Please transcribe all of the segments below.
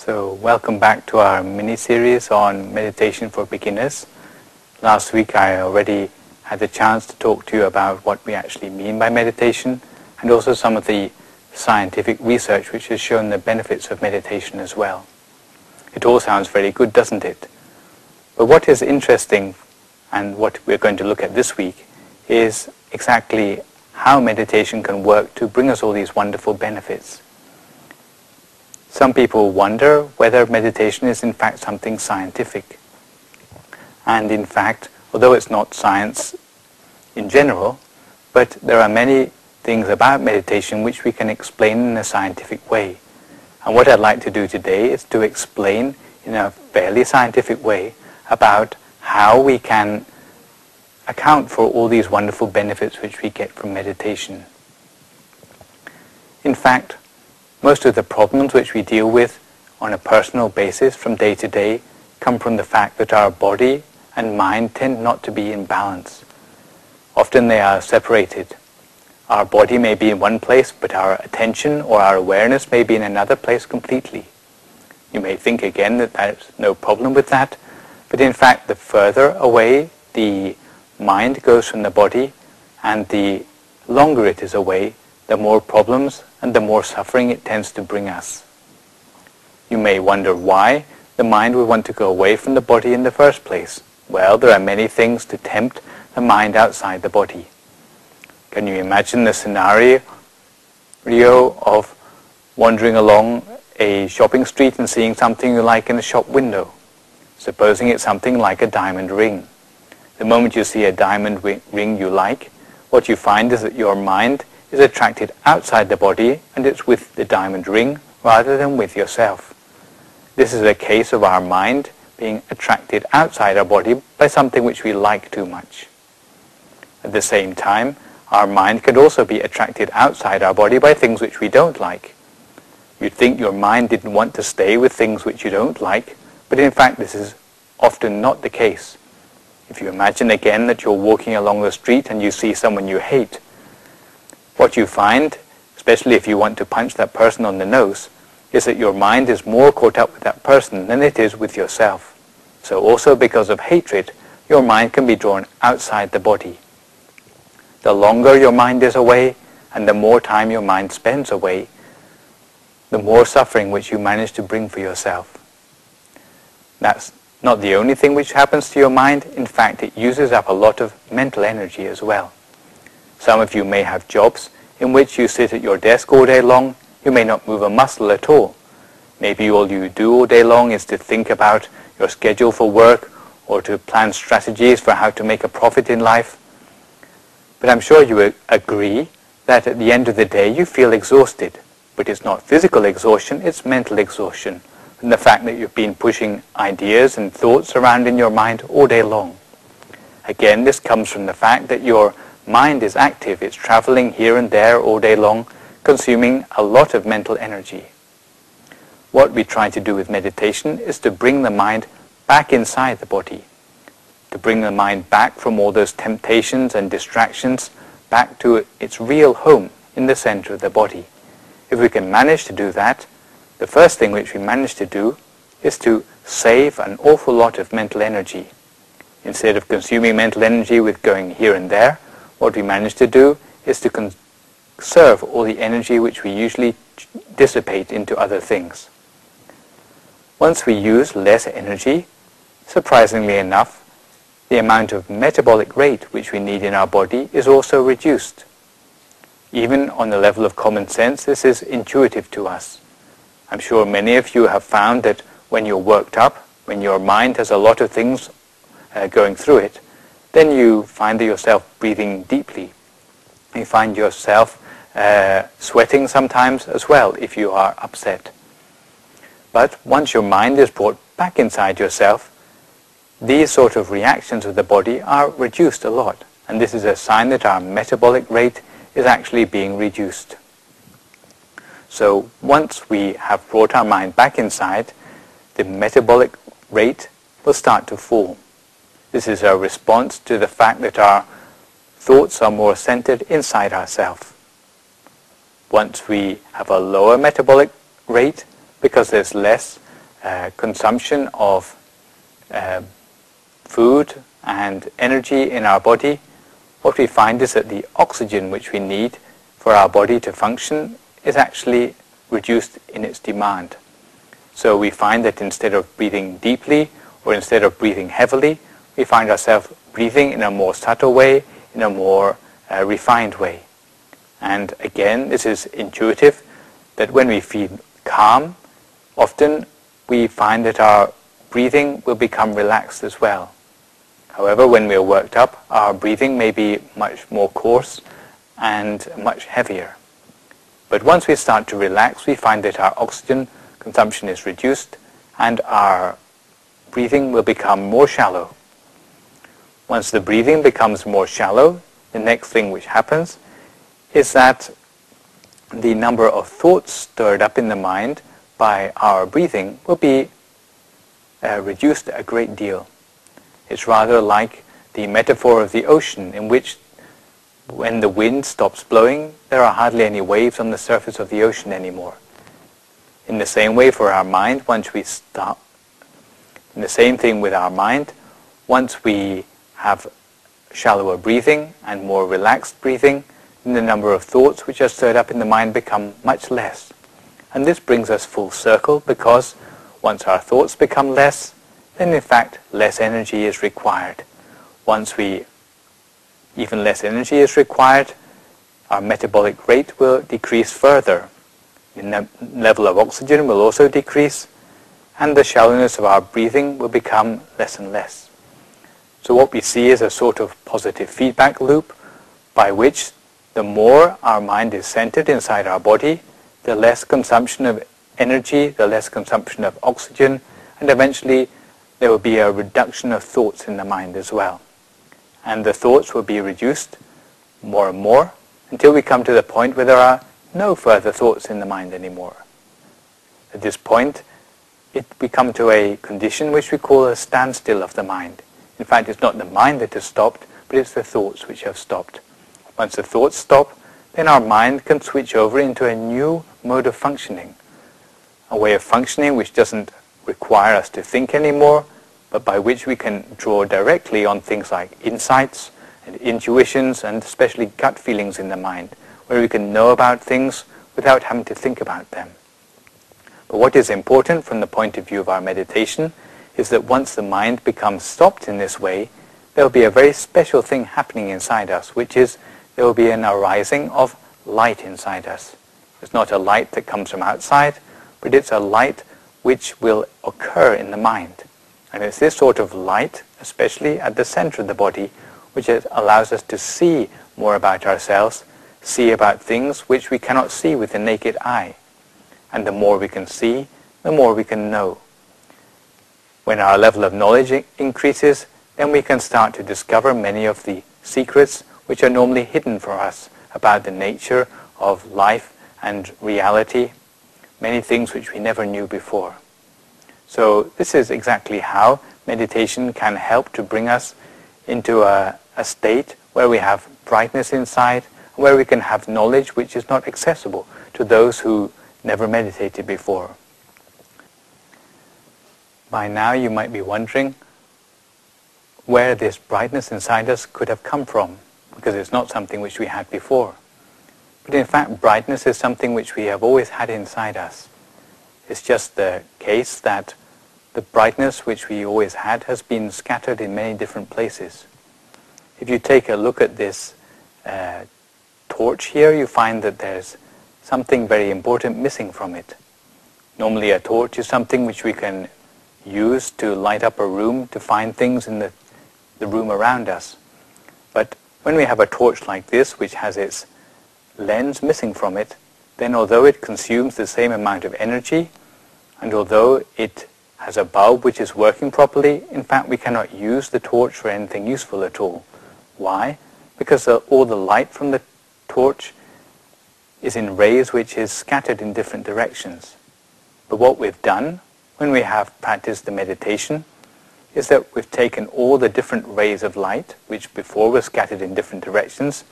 So welcome back to our mini-series on meditation for beginners. Last week I already had the chance to talk to you about what we actually mean by meditation and also some of the scientific research which has shown the benefits of meditation as well. It all sounds very good, doesn't it? But what is interesting and what we're going to look at this week is exactly how meditation can work to bring us all these wonderful benefits. Some people wonder whether meditation is in fact something scientific. And in fact, although it's not science in general, but there are many things about meditation which we can explain in a scientific way. And what I'd like to do today is to explain in a fairly scientific way about how we can account for all these wonderful benefits which we get from meditation. In fact, most of the problems which we deal with on a personal basis from day to day come from the fact that our body and mind tend not to be in balance. Often they are separated. Our body may be in one place, but our attention or our awareness may be in another place completely. You may think again that there's no problem with that, but in fact the further away the mind goes from the body and the longer it is away, the more problems and the more suffering it tends to bring us. You may wonder why the mind would want to go away from the body in the first place. Well, there are many things to tempt the mind outside the body. Can you imagine the scenario of wandering along a shopping street and seeing something you like in a shop window? Supposing it's something like a diamond ring. The moment you see a diamond ring you like, what you find is that your mind is attracted outside the body and it's with the diamond ring rather than with yourself. This is a case of our mind being attracted outside our body by something which we like too much. At the same time, our mind could also be attracted outside our body by things which we don't like. You'd think your mind didn't want to stay with things which you don't like, but in fact this is often not the case. If you imagine again that you're walking along the street and you see someone you hate, what you find, especially if you want to punch that person on the nose, is that your mind is more caught up with that person than it is with yourself. So also because of hatred, your mind can be drawn outside the body. The longer your mind is away and the more time your mind spends away, the more suffering which you manage to bring for yourself. That's not the only thing which happens to your mind. In fact, it uses up a lot of mental energy as well. Some of you may have jobs in which you sit at your desk all day long. You may not move a muscle at all. Maybe all you do all day long is to think about your schedule for work or to plan strategies for how to make a profit in life. But I'm sure you agree that at the end of the day you feel exhausted. But it's not physical exhaustion, it's mental exhaustion. And the fact that you've been pushing ideas and thoughts around in your mind all day long. Again, this comes from the fact that your mind is active. It's traveling here and there all day long, consuming a lot of mental energy. What we try to do with meditation is to bring the mind back inside the body, to bring the mind back from all those temptations and distractions back to its real home in the center of the body. If we can manage to do that, the first thing which we manage to do is to save an awful lot of mental energy. Instead of consuming mental energy with going here and there, what we manage to do is to conserve all the energy which we usually dissipate into other things. Once we use less energy, surprisingly enough, the amount of metabolic rate which we need in our body is also reduced. Even on the level of common sense, this is intuitive to us. I'm sure many of you have found that when you're worked up, when your mind has a lot of things going through it, then you find yourself breathing deeply. You find yourself sweating sometimes as well if you are upset. But once your mind is brought back inside yourself, these sort of reactions of the body are reduced a lot. And this is a sign that our metabolic rate is actually being reduced. So once we have brought our mind back inside, the metabolic rate will start to fall. This is a response to the fact that our thoughts are more centered inside ourselves. Once we have a lower metabolic rate, because there's less consumption of food and energy in our body, what we find is that the oxygen which we need for our body to function is actually reduced in its demand. So we find that instead of breathing deeply or instead of breathing heavily, we find ourselves breathing in a more subtle way, in a more refined way. And again, this is intuitive, that when we feel calm, often we find that our breathing will become relaxed as well. However, when we are worked up, our breathing may be much more coarse and much heavier. But once we start to relax, we find that our oxygen consumption is reduced and our breathing will become more shallow. Once the breathing becomes more shallow, the next thing which happens is that the number of thoughts stirred up in the mind by our breathing will be reduced a great deal. It's rather like the metaphor of the ocean, in which when the wind stops blowing, there are hardly any waves on the surface of the ocean anymore. In the same way for our mind, once we stop, in the same thing with our mind, once we have shallower breathing and more relaxed breathing, then the number of thoughts which are stirred up in the mind become much less. And this brings us full circle, because once our thoughts become less, then in fact less energy is required. Once even less energy is required, our metabolic rate will decrease further. The level of oxygen will also decrease, and the shallowness of our breathing will become less and less. So what we see is a sort of positive feedback loop, by which the more our mind is centered inside our body, the less consumption of energy, the less consumption of oxygen, and eventually there will be a reduction of thoughts in the mind as well. And the thoughts will be reduced more and more until we come to the point where there are no further thoughts in the mind anymore. At this point, we come to a condition which we call a standstill of the mind. In fact, it's not the mind that has stopped, but it's the thoughts which have stopped. Once the thoughts stop, then our mind can switch over into a new mode of functioning, a way of functioning which doesn't require us to think anymore, but by which we can draw directly on things like insights and intuitions and especially gut feelings in the mind, where we can know about things without having to think about them. But what is important from the point of view of our meditation is that once the mind becomes stopped in this way, there will be a very special thing happening inside us, which is there will be an arising of light inside us. It's not a light that comes from outside, but it's a light which will occur in the mind. And it's this sort of light, especially at the center of the body, which allows us to see more about ourselves, see about things which we cannot see with the naked eye. And the more we can see, the more we can know. When our level of knowledge increases, then we can start to discover many of the secrets which are normally hidden for us about the nature of life and reality, many things which we never knew before. So this is exactly how meditation can help to bring us into a state where we have brightness inside, where we can have knowledge which is not accessible to those who never meditated before. By now you might be wondering where this brightness inside us could have come from, because it's not something which we had before. But in fact, brightness is something which we have always had inside us. It's just the case that the brightness which we always had has been scattered in many different places. If you take a look at this torch here, you find that there's something very important missing from it. Normally a torch is something which we can use to light up a room, to find things in the room around us. But when we have a torch like this, which has its lens missing from it, then although it consumes the same amount of energy, and although it has a bulb which is working properly, in fact we cannot use the torch for anything useful at all. Why? Because all the light from the torch is in rays which is scattered in different directions. But what we've done when we have practiced the meditation is that we've taken all the different rays of light, which before were scattered in different directions,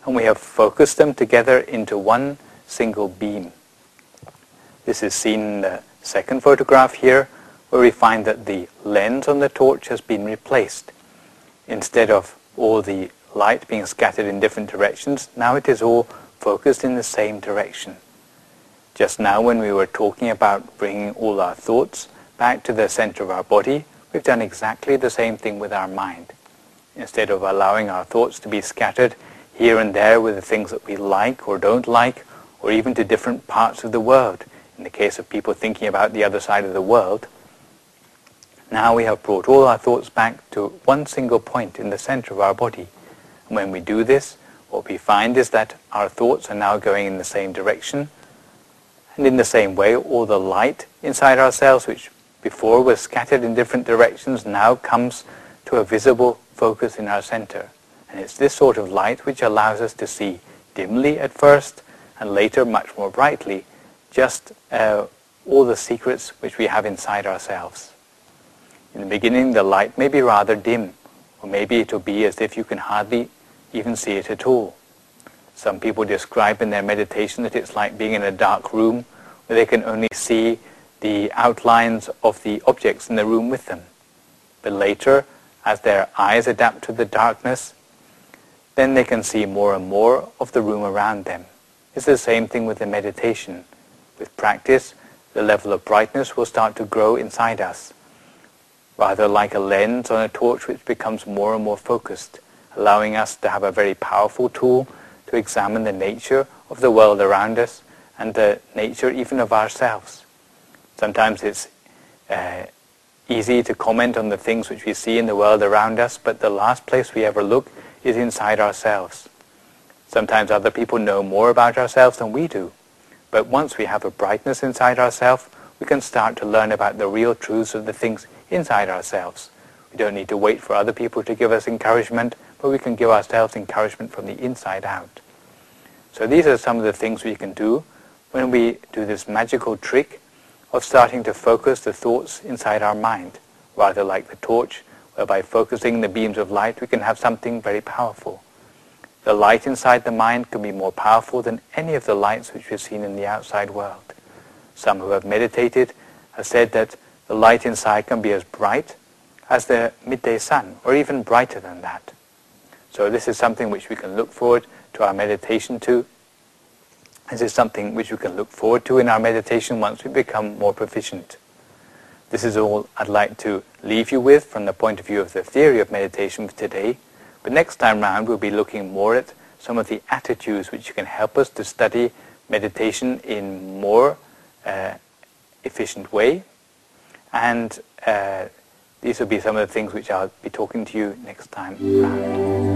and we have focused them together into one single beam. This is seen in the second photograph here, where we find that the lens on the torch has been replaced. Instead of all the light being scattered in different directions, now it is all focused in the same direction. Just now, when we were talking about bringing all our thoughts back to the center of our body, we've done exactly the same thing with our mind. Instead of allowing our thoughts to be scattered here and there with the things that we like or don't like, or even to different parts of the world, in the case of people thinking about the other side of the world, now we have brought all our thoughts back to one single point in the center of our body. And when we do this, what we find is that our thoughts are now going in the same direction, and in the same way, all the light inside ourselves, which before was scattered in different directions, now comes to a visible focus in our center. And it's this sort of light which allows us to see dimly at first, and later much more brightly, just all the secrets which we have inside ourselves. In the beginning, the light may be rather dim, or maybe it will be as if you can hardly even see it at all. Some people describe in their meditation that it's like being in a dark room where they can only see the outlines of the objects in the room with them. But later, as their eyes adapt to the darkness, then they can see more and more of the room around them. It's the same thing with the meditation. With practice, the level of brightness will start to grow inside us, rather like a lens on a torch which becomes more and more focused, allowing us to have a very powerful tool to examine the nature of the world around us and the nature even of ourselves. Sometimes it's easy to comment on the things which we see in the world around us, but the last place we ever look is inside ourselves. Sometimes other people know more about ourselves than we do, but once we have a brightness inside ourselves, we can start to learn about the real truths of the things inside ourselves. We don't need to wait for other people to give us encouragement, but we can give ourselves encouragement from the inside out. So these are some of the things we can do when we do this magical trick of starting to focus the thoughts inside our mind, rather like the torch, where by focusing the beams of light we can have something very powerful. The light inside the mind can be more powerful than any of the lights which we've seen in the outside world. Some who have meditated have said that the light inside can be as bright as the midday sun, or even brighter than that. So this is something which we can look forward to our meditation to. This is something which we can look forward to in our meditation once we become more proficient. This is all I'd like to leave you with from the point of view of the theory of meditation for today. But next time round we'll be looking more at some of the attitudes which can help us to study meditation in more efficient way. And these will be some of the things which I'll be talking to you next time round.